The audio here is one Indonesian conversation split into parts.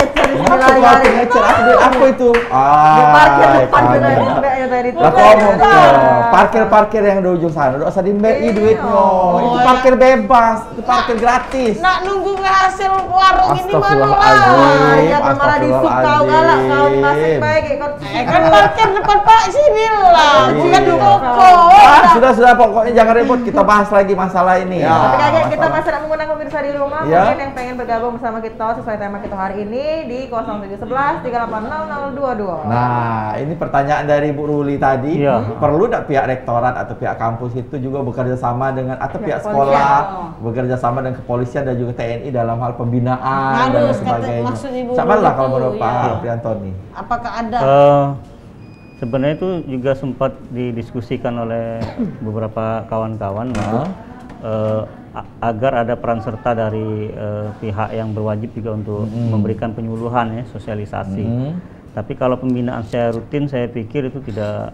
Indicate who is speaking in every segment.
Speaker 1: ngecer di sini
Speaker 2: Kenapa
Speaker 1: lari-lari.
Speaker 2: ngecer? Aku itu.
Speaker 1: Di parkir depan ya tadi tuh.
Speaker 2: Lah ngomong parkir yang di ujung sana udah usah di BI duitnya. Itu parkir bebas, itu parkir gratis.
Speaker 3: Nak nunggu hasil warung ini mana lah.
Speaker 2: Astagfirullahaladzim.
Speaker 1: Ya malah disukau galak kau masih baik ikut.
Speaker 3: Kan parkir depan Pak sini lah. Dia di toko.
Speaker 2: Sudah pokoknya jangan ribut, kita bahas lagi masalah ini.
Speaker 1: Tapi kayaknya kita masih nak mengundang pemirsa di rumah
Speaker 2: Ya.
Speaker 1: mungkin yang pengen bergabung bersama kita sesuai tema kita hari ini di 0711 380 022.
Speaker 2: Nah, ini pertanyaan dari Bu Ruli tadi.
Speaker 4: Iya.
Speaker 2: Perlu tidak pihak rektorat atau pihak kampus itu juga bekerja sama dengan atau pihak
Speaker 1: Pihak
Speaker 2: sekolah bekerja sama dengan kepolisian dan juga TNI dalam hal pembinaan dan
Speaker 3: Harus,
Speaker 2: sebagainya.
Speaker 3: maksud Ibu
Speaker 2: Sama
Speaker 3: Ruli
Speaker 2: lah kalau
Speaker 3: itu,
Speaker 2: menurut Pak
Speaker 3: ya.
Speaker 2: Priantoni.
Speaker 3: Apakah ada?
Speaker 4: Sebenarnya itu juga sempat didiskusikan oleh beberapa kawan-kawan untuk agar ada peran serta dari pihak yang berwajib juga untuk memberikan penyuluhan ya, sosialisasi. Tapi kalau pembinaan secara rutin saya pikir itu tidak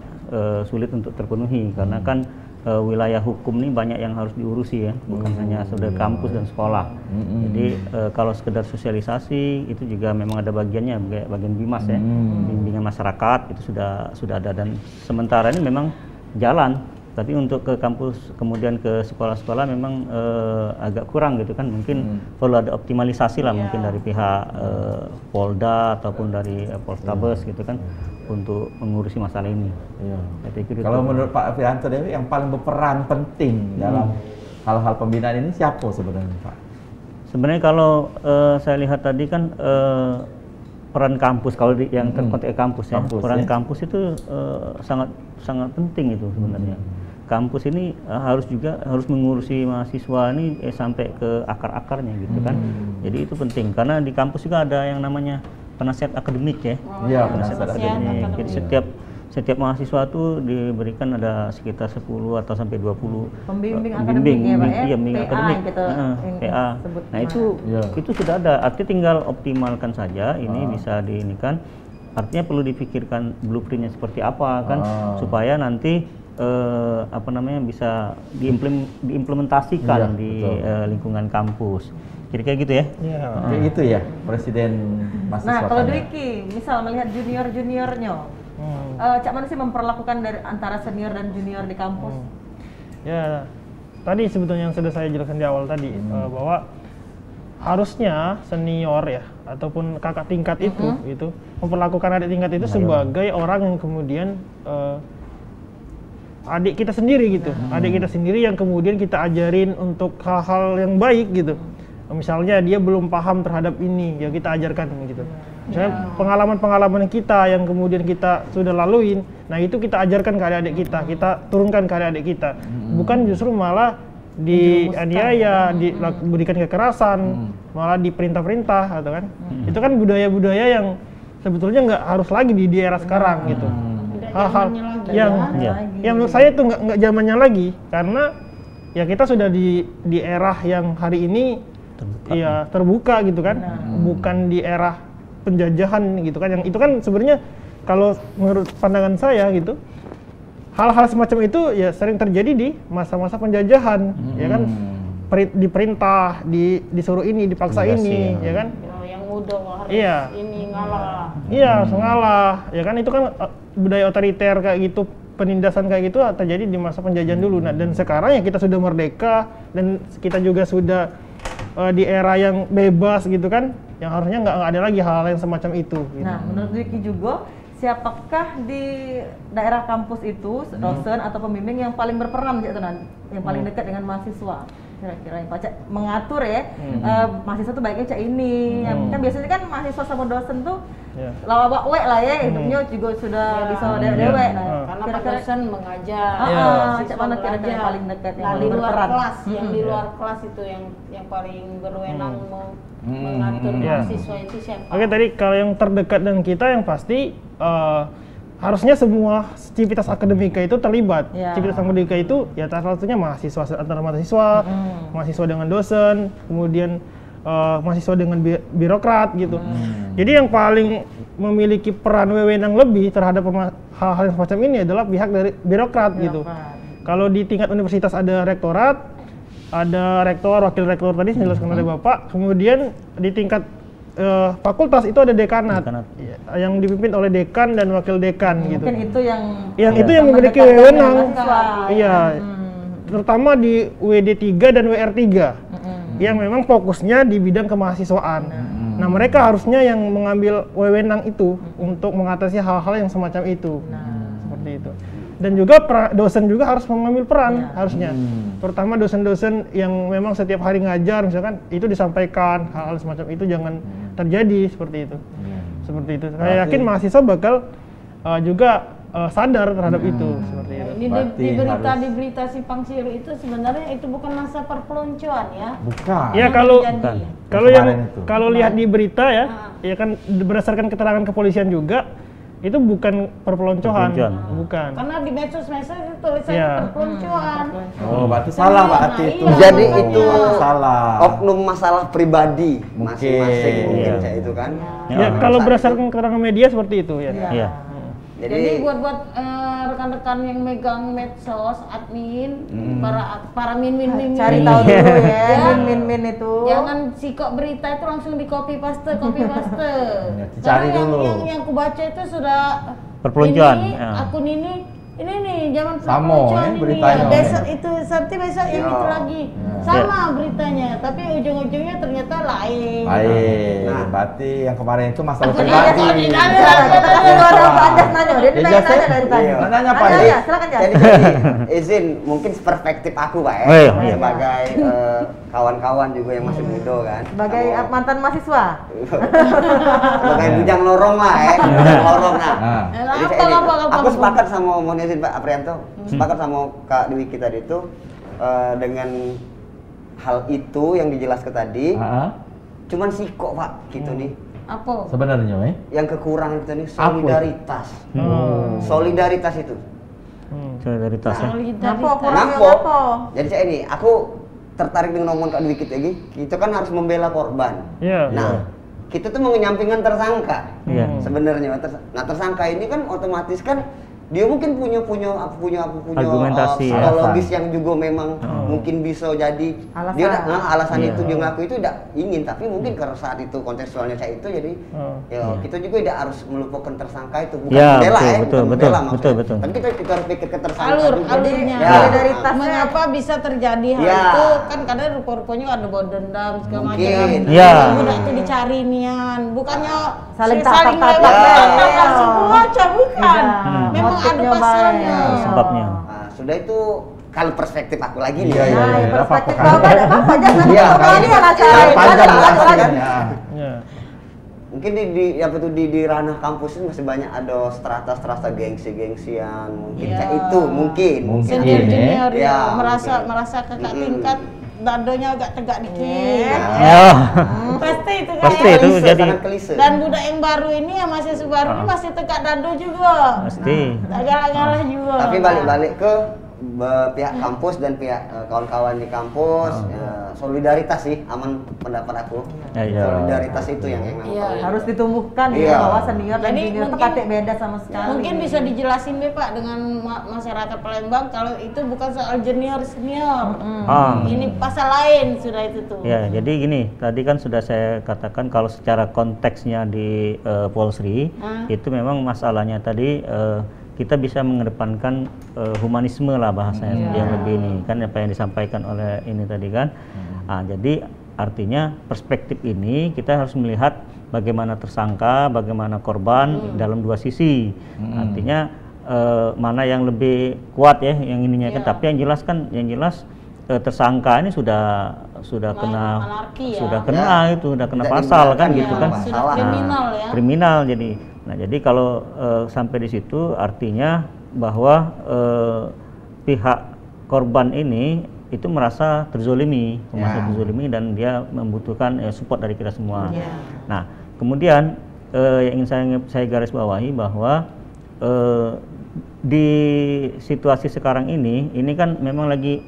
Speaker 4: sulit untuk terpenuhi karena kan wilayah hukum ini banyak yang harus diurusi ya, bukan hanya saudara kampus dan sekolah. Jadi kalau sekedar sosialisasi itu juga memang ada bagiannya, bagian bimas ya, bimbingan masyarakat itu sudah ada dan sementara ini memang jalan. Tapi untuk ke kampus kemudian ke sekolah-sekolah memang agak kurang gitu kan, mungkin perlu ada optimalisasi lah mungkin dari pihak Polda ataupun dari Polrestabes gitu kan untuk mengurusi masalah ini. Saya pikir
Speaker 2: Kalau
Speaker 4: itu.
Speaker 2: menurut Pak Prianto Dewi yang paling berperan penting dalam hal-hal pembinaan ini siapa sebenarnya Pak?
Speaker 4: Sebenarnya kalau saya lihat tadi kan peran kampus kalau yang terkonteks kampus ya, peran kampus itu sangat penting itu sebenarnya. Kampus ini harus mengurusi mahasiswa ini sampai ke akar-akarnya gitu kan. Jadi itu penting karena di kampus juga ada yang namanya penasihat akademik ya.
Speaker 2: Iya,
Speaker 4: penasihat akademik. Jadi setiap mahasiswa tuh diberikan ada sekitar 10 atau sampai 20
Speaker 1: Pembimbing akademik ya Pak ya.
Speaker 4: Iya, bimbing
Speaker 1: PA
Speaker 4: akademik.
Speaker 1: gitu.
Speaker 4: PA. Nah, itu sudah ada. Artinya tinggal optimalkan saja ini bisa diinikan. Artinya perlu dipikirkan blueprintnya seperti apa kan supaya nanti bisa diimplementasikan di lingkungan kampus. Kira-kira gitu ya?
Speaker 2: Kayak gitu ya, Presiden mahasiswa.
Speaker 1: Nah, kalau Dwiki, misal melihat junior-juniornya, cak mana sih memperlakukan dari antara senior dan junior di kampus?
Speaker 5: Ya, tadi sebetulnya yang sudah saya jelaskan di awal tadi bahwa harusnya senior ya ataupun kakak tingkat itu memperlakukan adik tingkat itu sebagai orang yang kemudian adik kita sendiri gitu, adik kita sendiri yang kemudian kita ajarin untuk hal-hal yang baik gitu. Misalnya dia belum paham terhadap ini, ya kita ajarkan gitu. Misalnya pengalaman-pengalaman kita yang kemudian kita sudah laluin, nah itu kita ajarkan ke adik-adik kita turunkan ke adik-adik kita. Bukan justru malah dianiaya, diberikan kekerasan, malah diperintah-perintah atau kan. Itu kan budaya-budaya yang sebetulnya nggak harus lagi di era sekarang gitu. Hal-hal yang menurut saya itu nggak zamannya lagi karena ya kita sudah di era yang hari ini terbuka gitu kan, bukan di era penjajahan gitu kan. Yang itu kan sebenarnya kalau menurut pandangan saya gitu, hal-hal semacam itu ya sering terjadi di masa-masa penjajahan, ya kan, diperintah, disuruh ini, dipaksa ini, ya kan.
Speaker 3: Yang muda harus ini ngalah.
Speaker 5: Iya, harus ngalah, ya kan itu kan budaya otoriter kayak gitu, penindasan kayak gitu terjadi di masa penjajahan dulu. Nah, dan sekarang ya kita sudah merdeka dan kita juga sudah di era yang bebas gitu kan, yang harusnya nggak ada lagi hal-hal yang semacam itu. Gitu.
Speaker 1: Nah, menurut Dwiki juga, siapakah di daerah kampus itu dosen atau pembimbing yang paling berperan gitu, yang paling dekat dengan mahasiswa? Kira-kira yang Pak mengatur ya, mahasiswa tuh baiknya cak ini. Kan biasanya kan mahasiswa sama dosen tuh lawak wek lah ya, hidupnya juga sudah bisa dewek. Nah,
Speaker 3: karena Pak dosen mengajar,
Speaker 1: cak mana kira-kira yang paling dekat yang
Speaker 3: di luar
Speaker 1: berperan?
Speaker 3: kelas, yang di luar kelas itu yang paling berwenang mengatur mahasiswa itu siapa?
Speaker 5: Oke, tadi kalau yang terdekat dengan kita yang pasti harusnya semua civitas akademika itu terlibat. Civitas akademika itu ya salah satunya mahasiswa antara mahasiswa, mahasiswa dengan dosen, kemudian mahasiswa dengan birokrat gitu. Jadi yang paling memiliki peran wewenang lebih terhadap hal-hal yang semacam ini adalah pihak dari birokrat gitu. Kalau di tingkat universitas ada rektorat, ada rektor, wakil rektor tadi dijelaskan oleh Bapak, kemudian di tingkat fakultas itu ada dekanat,
Speaker 4: Dekanat.
Speaker 5: yang dipimpin oleh dekan dan wakil dekan gitu.
Speaker 1: Mungkin itu yang
Speaker 5: Itu yang memiliki
Speaker 1: mendekatkan
Speaker 5: wewenang.
Speaker 1: mahasiswa.
Speaker 5: Iya, terutama di WD3 dan WR3 yang memang fokusnya di bidang kemahasiswaan. Nah, mereka harusnya yang mengambil wewenang itu untuk mengatasi hal-hal yang semacam itu. Seperti itu. Dan juga dosen juga harus mengambil peran harusnya. Terutama dosen-dosen yang memang setiap hari ngajar misalkan itu disampaikan hal-hal semacam itu jangan terjadi seperti itu. Seperti itu. Saya yakin mahasiswa bakal juga sadar terhadap itu seperti itu.
Speaker 3: Di berita Simpang Siur itu sebenarnya itu bukan masa perpeloncoan ya.
Speaker 2: Bukan.
Speaker 5: Ya kalau lihat di berita ya kan berdasarkan keterangan kepolisian juga itu bukan perpeloncoan. Bukan.
Speaker 3: Karena di medsos-medsos itu tulisannya perpeloncoan.
Speaker 2: Oh, berarti salah berarti itu.
Speaker 6: Jadi itu
Speaker 2: salah.
Speaker 6: oknum masalah pribadi masing-masing mungkin kayak itu kan.
Speaker 5: Ya kalau berdasarkan keterangan media seperti itu ya.
Speaker 4: Iya.
Speaker 3: Jadi buat rekan-rekan yang megang medsos, admin, para min
Speaker 1: cari tahu dulu ya, min itu.
Speaker 3: Jangan sikok berita itu langsung di copy paste.
Speaker 2: Cari
Speaker 3: Karena
Speaker 2: dulu.
Speaker 3: yang kubaca itu sudah
Speaker 4: Perpeloncoan,
Speaker 3: ini,
Speaker 4: ya.
Speaker 3: akun ini nih jangan
Speaker 2: Samo,
Speaker 3: perpeloncoan ini.
Speaker 2: beritanya.
Speaker 3: Besok itu besok yang itu lagi. Sama beritanya, tapi ujung-ujungnya ternyata lain.
Speaker 2: Baik.
Speaker 6: Nah.
Speaker 2: Berarti yang kemarin itu masalah
Speaker 1: Iya,
Speaker 2: pribadi.
Speaker 1: Dia nanya dari tadi.
Speaker 2: Nanya apa
Speaker 1: Ayo,
Speaker 2: nih?
Speaker 1: ya, silakan Jas.
Speaker 6: Jadi izin mungkin perspektif aku Pak
Speaker 4: Oh, iya.
Speaker 6: sebagai kawan-kawan juga yang masih muda kan.
Speaker 1: Sebagai
Speaker 6: Sama-
Speaker 1: mantan mahasiswa.
Speaker 6: sebagai bujang lorong lah bujang lorong nah. Jadi
Speaker 3: Apa,
Speaker 6: saya ini,
Speaker 3: apa.
Speaker 6: aku sepakat sama mohon izin Pak Aprianto, sepakat sama Kak Dwiki tadi itu dengan hal itu yang dijelaskan tadi. Cuman siko Pak gitu nih.
Speaker 3: Apa?
Speaker 2: Sebenarnya,
Speaker 6: Yang kekurangan kita nih solidaritas. Solidaritas itu.
Speaker 4: Solidaritas ya.
Speaker 1: Apa kurangnya
Speaker 6: Nampo.
Speaker 1: apa?
Speaker 6: Jadi saya ini, aku tertarik dengan ngomong Kak Dwiki lagi. Kita kan harus membela korban.
Speaker 5: Iya.
Speaker 6: Nah, kita tuh mengenyampingkan tersangka.
Speaker 4: Iya.
Speaker 6: Sebenarnya, nah tersangka ini kan otomatis kan dia mungkin punya
Speaker 4: Argumentasi, ya.
Speaker 6: psikologis yang juga memang mungkin bisa jadi
Speaker 1: Alasan.
Speaker 6: dia alasan
Speaker 4: Iya.
Speaker 6: itu dia ngelaku itu tidak ingin, tapi mungkin karena saat itu kontekstualnya saya itu jadi ya kita juga tidak harus melupakan tersangka itu, bukan
Speaker 4: Ya,
Speaker 6: membela
Speaker 4: betul,
Speaker 6: ya,
Speaker 4: betul,
Speaker 6: bukan membela
Speaker 4: betul,
Speaker 6: maksudnya.
Speaker 4: betul.
Speaker 6: Tapi kita harus pikir ke tersangka juga.
Speaker 3: Alurnya.
Speaker 6: Ya.
Speaker 1: Solidaritasnya.
Speaker 3: Mengapa bisa terjadi hal
Speaker 6: Ya.
Speaker 3: itu? Kan kadang rupa-rupanya ada bawa dendam segala macam.
Speaker 6: Mungkin.
Speaker 4: Ya.
Speaker 3: Udah itu dicari nian, bukannya
Speaker 1: Saling
Speaker 3: saling
Speaker 1: tatap-tatap.
Speaker 3: lewat
Speaker 1: Ya.
Speaker 3: semua bukan. Memang ada
Speaker 1: Motifnya
Speaker 3: pasalnya.
Speaker 1: baik.
Speaker 4: Sebabnya.
Speaker 6: Nah, sudah itu kalau perspektif aku lagi nih.
Speaker 2: Iya, iya,
Speaker 1: Nah,
Speaker 2: iya.
Speaker 1: perspektif
Speaker 2: Apa-apa.
Speaker 1: bapak ada apa jangan
Speaker 6: Iya,
Speaker 1: apa
Speaker 6: kalau
Speaker 1: ini
Speaker 6: ini
Speaker 1: anak
Speaker 6: panjang,
Speaker 1: saya.
Speaker 2: Panjang
Speaker 1: Lanjut.
Speaker 2: bahasanya.
Speaker 5: Ya.
Speaker 6: Mungkin di ranah kampus ini masih banyak ada strata gengsi-gengsian mungkin kayak itu mungkin
Speaker 3: Senior
Speaker 6: Ya,
Speaker 3: merasa kakak tingkat dadonya agak tegak dikit.
Speaker 4: Ya.
Speaker 3: Pasti itu kan.
Speaker 4: Pasti itu
Speaker 6: Klise,
Speaker 4: jadi
Speaker 6: sangat klise.
Speaker 3: Dan budak yang baru ini yang masih baru ini masih tegak dado juga.
Speaker 4: pasti.
Speaker 3: Tak galak-galak juga.
Speaker 6: Tapi balik-balik ke pihak kampus dan pihak kawan-kawan di kampus solidaritas sih aman pendapat aku.
Speaker 4: Ya, ya.
Speaker 6: Solidaritas itu yang memang
Speaker 3: Iya.
Speaker 6: perlu.
Speaker 1: Harus ditumbuhkan
Speaker 6: Iya.
Speaker 1: ya bahwa senior dan
Speaker 3: Jadi
Speaker 1: junior itu
Speaker 3: mungkin-
Speaker 1: katek beda sama sekali.
Speaker 3: Mungkin bisa dijelasin deh Pak dengan masyarakat Palembang kalau itu bukan soal junior senior. Ini pasal lain sudah itu tuh.
Speaker 4: Ya, jadi gini, tadi kan sudah saya katakan kalau secara konteksnya di Polsri itu memang masalahnya tadi kita bisa mengedepankan humanisme lah bahasanya yang lebih ini kan apa yang disampaikan oleh ini tadi kan. Jadi artinya perspektif ini kita harus melihat bagaimana tersangka, bagaimana korban dalam dua sisi. Artinya mana yang lebih kuat ya yang ininya kan. Tapi yang jelas tersangka ini sudah kena
Speaker 3: anarki ya.
Speaker 4: sudah kena itu sudah kena
Speaker 6: Tidak
Speaker 4: pasal kan
Speaker 6: dibenarkan
Speaker 4: gitu
Speaker 6: ya,
Speaker 4: kan.
Speaker 3: Sudah kriminal ya.
Speaker 4: Kriminal jadi. Nah, jadi kalau sampai di situ artinya bahwa pihak korban ini itu merasa terzolimi, dan dia membutuhkan support dari kita semua. Nah, kemudian yang ingin saya garis bawahi bahwa di situasi sekarang ini kan memang lagi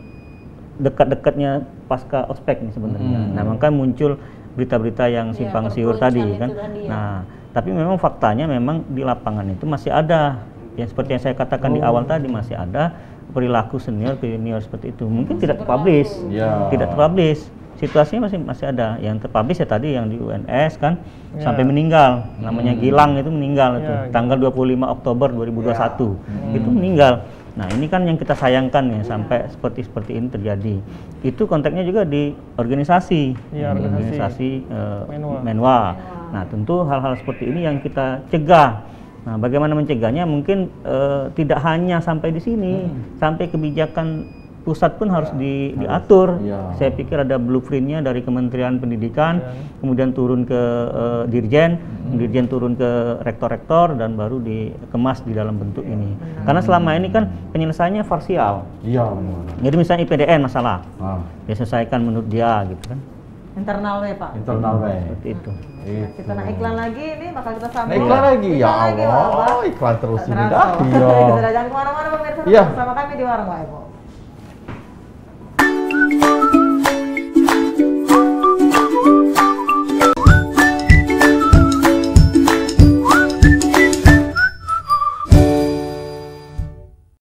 Speaker 4: dekat-dekatnya pasca ospek nih sebenarnya. Nah, maka muncul berita-berita yang simpang siur tadi
Speaker 3: perpeloncoan
Speaker 4: kan.
Speaker 3: itu tadi ya.
Speaker 4: Nah, tapi memang faktanya memang di lapangan itu masih ada yang seperti yang saya katakan di awal tadi, masih ada perilaku senior ke junior seperti itu. Mungkin tidak terpublish,
Speaker 2: Ya.
Speaker 4: tidak terpublish situasinya masih ada. Yang terpublish ya tadi yang di UNS kan sampai meninggal, namanya Gilang itu meninggal itu tanggal 25 Oktober 2021 itu meninggal. Nah ini kan yang kita sayangkan ya sampai seperti ini terjadi. Itu konteksnya juga di organisasi, organisasi Menwa. Nah tentu hal-hal seperti ini yang kita cegah. Nah bagaimana mencegahnya? Mungkin tidak hanya sampai di sini, sampai kebijakan pusat pun harus diatur. Saya pikir ada blueprintnya dari Kementerian Pendidikan, kemudian turun ke Dirjen, Dirjen turun ke rektor-rektor, dan baru dikemas di dalam bentuk ini. Karena selama ini kan penyelesaiannya parsial. Jadi misalnya IPDN masalah, dia selesaikan menurut dia gitu kan.
Speaker 1: Internal we Pak.
Speaker 2: Internal we.
Speaker 4: Seperti itu.
Speaker 1: Kita nak iklan lagi, ini bakal kita sambung.
Speaker 2: Iklan lagi, ya Allah, iklan terus ini dah.
Speaker 1: Jangan kemana-mana pemirsa, bersama kami di Warung Waibo.